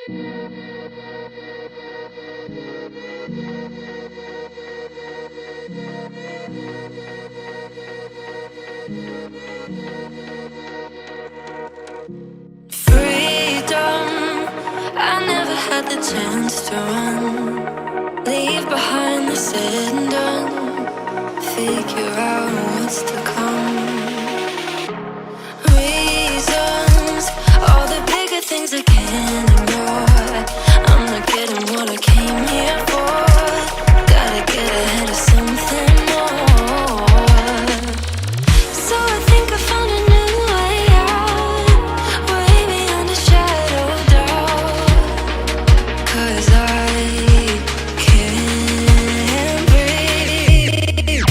I never had the chance to run, leave behind the said and done, figure out what's to come. Reasons, all the bigger things I can't ignore. I'm not getting what I came here for. Gotta get ahead of something more. So I think I found a new way out, way beyond a shadow of doubt. 'Cause I can't breathe,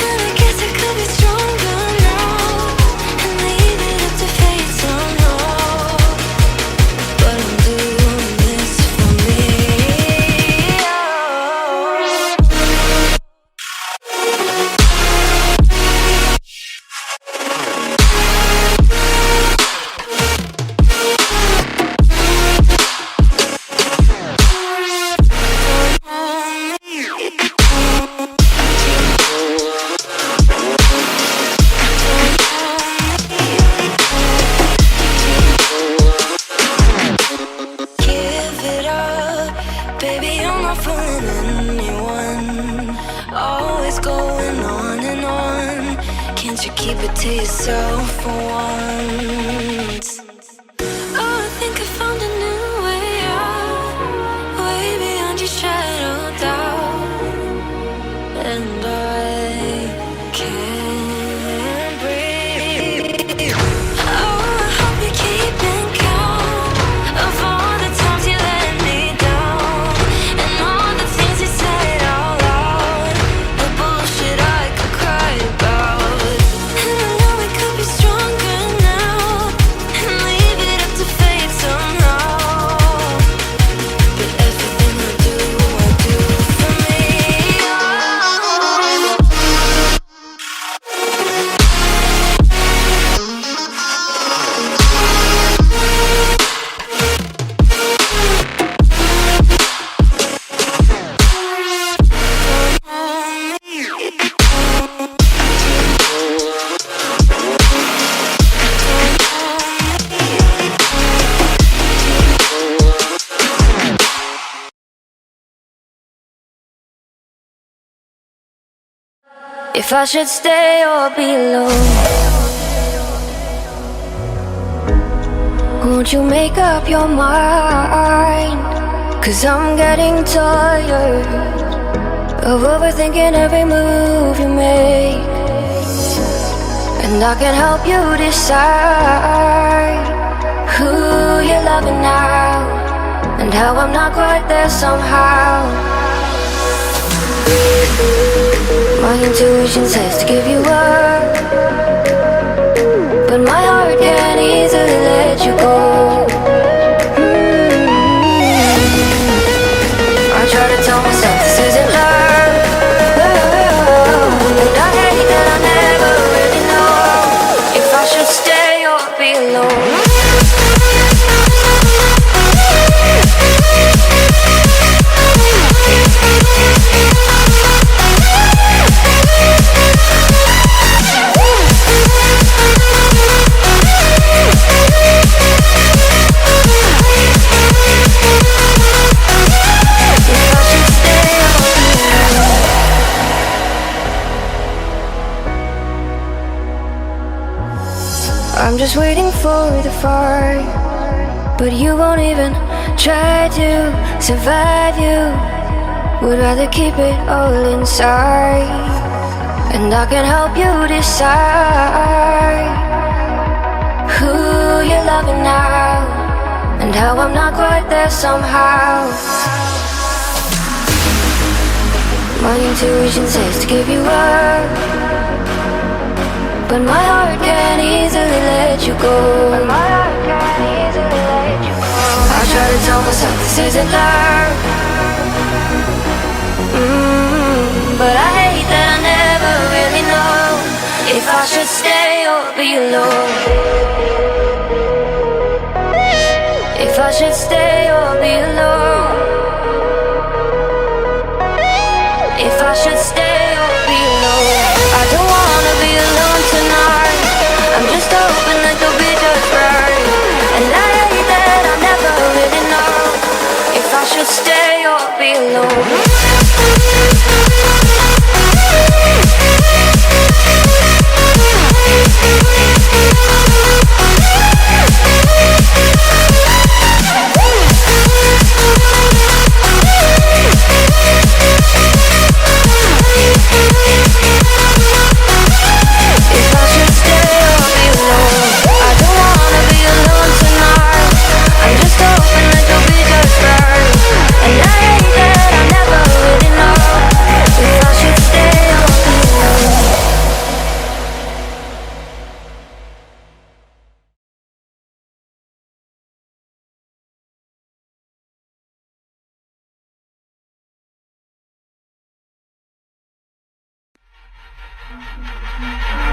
and I guess I could be stronger now and leave it up to fate somehow. But I'm doing this for me. Give it up, baby, you're not fooling anyone. Always going on and on. Can't you keep it to yourself for once? Oh, I think I found a new way out, way beyond your shadow of doubt. And I can't breathe. Oh, I hope you're keeping count of all the times you let me down, and all the things you said out loud, the bullshit I could cry about. And I know we could be stronger now and leave it up to fate somehow. But everything I do for me. If I should stay or be alone, won't you make up your mind? 'Cause I'm getting tired of overthinking every move you make, and I can help you decide who you're loving now, and how I'm not quite there somehow. My intuition says to give you up, but my heart can't easily let you go. I try to tell myself this isn't love, and I hate that I never really know if I should stay or be alone. I'm just waiting for the fire, but you won't even try to survive. You would rather keep it all inside, and I can help you decide who you're loving now, and how I'm not quite there somehow. My intuition says to give you up, but my heart can't easily let you go. I try to tell myself this isn't love, but I hate that I never really know if I should stay or be alone. If I should stay or be alone. If I should stay or be alone. I don't wanna be alone tonight. I'm just hoping that you'll be just right. And I hate that I'll never really know if I should stay or be alone.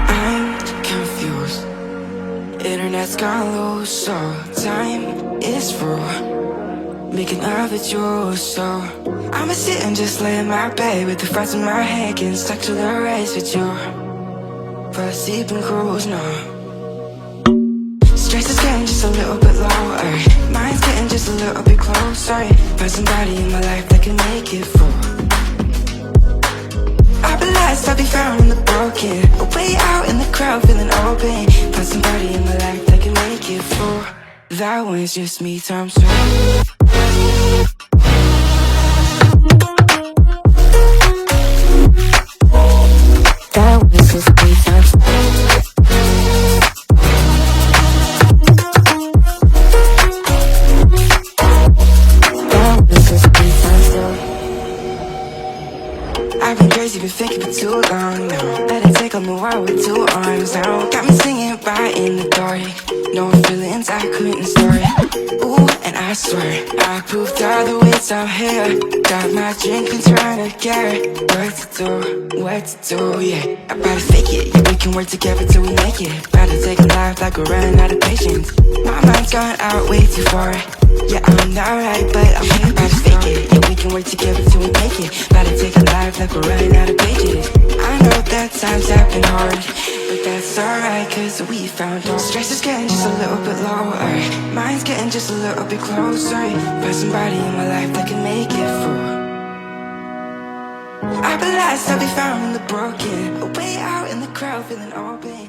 I'm confused. Internet's gone low, so time is through. Making love with you, so I'ma sit and just lay in my bed with the frost in my head, getting stuck to the race with you. But sleep and cruise, no. Stress is getting just a little bit lower. Mind's getting just a little bit closer. Find somebody in my life that can make it through. I'll be lost, I'll be found in the broken. Way out in the crowd, feeling open. Find somebody in my life that can make it through. That one's just me times two. That one's just me times two. That one's just me times two. I've been crazy, been thinking for too long now. Let it take on the world with two arms now. Got me singing right in the dark. No feelings I couldn't store it. Ooh, and I swear I proved all the ways I'm here. Got my drink and trying to get what to do, yeah. I better fake it, yeah, we can work together till we make it. Better take a life like we're running out of patience. My mind's gone out way too far. Yeah, I'm not right, but I'm here. Better fake it, yeah, we can work together till we make it. Better take a life like we're running out of pages. I know that times have been hard, but that's alright, cause we found hope. Stress is getting just a little bit lower. Mine's getting just a little bit closer. Find somebody in my life that can make it through. I'll be lost, I'll be found in the broken. Way out in the crowd, feeling open.